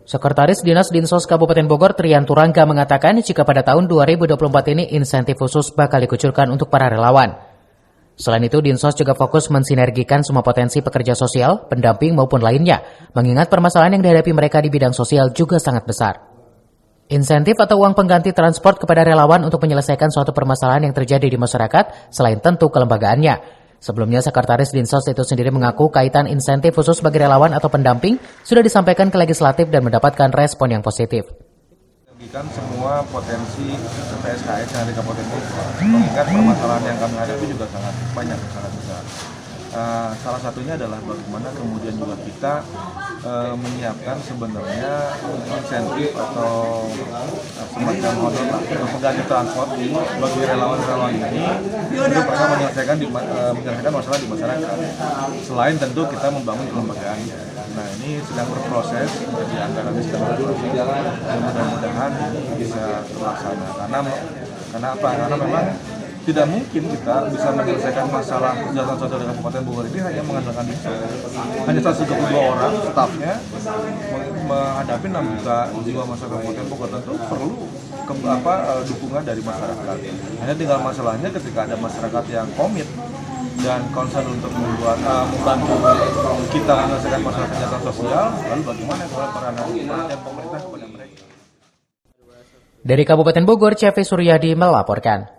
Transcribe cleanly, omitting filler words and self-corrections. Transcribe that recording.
Sekretaris Dinas Dinsos Kabupaten Bogor Trian Turangga mengatakan jika pada tahun 2024 ini insentif khusus bakal dikucurkan untuk para relawan. Selain itu, Dinsos juga fokus mensinergikan semua potensi pekerja sosial, pendamping maupun lainnya, mengingat permasalahan yang dihadapi mereka di bidang sosial juga sangat besar. Insentif atau uang pengganti transport kepada relawan untuk menyelesaikan suatu permasalahan yang terjadi di masyarakat selain tentu kelembagaannya. Sebelumnya, Sekretaris Dinsos itu sendiri mengaku kaitan insentif khusus bagi relawan atau pendamping sudah disampaikan ke legislatif dan mendapatkan respon yang positif. Berikan semua potensi PSKS yang ada di Kabupaten Bogor, mengingat permasalahan yang kami hadapi juga sangat banyak, sangat besar. Salah satunya adalah bagaimana kemudian juga kita menyiapkan sebenarnya insentif atau semacam modal pengganti transport bagi relawan-relawan ini untuk mereka menyelesaikan masalah di masyarakat. Selain tentu kita membangun kelembagaan. Nah, ini sedang berproses, jadi anggaran sedang berjalan. Mudah-mudahan ini bisa terlaksana. Karena apa? Karena memang tidak mungkin kita bisa menyelesaikan masalah kesejahteraan sosial di Kabupaten Bogor ini hanya mengandalkan Dinsos. Hanya 122 orang stafnya menghadapi 6 juta jiwa masyarakat Kabupaten Bogor, tentu perlu dukungan dari masyarakat. Hanya tinggal masalahnya ketika ada masyarakat yang komit dan concern untuk membantu kita menyelesaikan masalah kesejahteraan sosial, lalu bagaimana perhatian pemerintah kepada mereka. Dari Kabupaten Bogor, CV Suryadi melaporkan.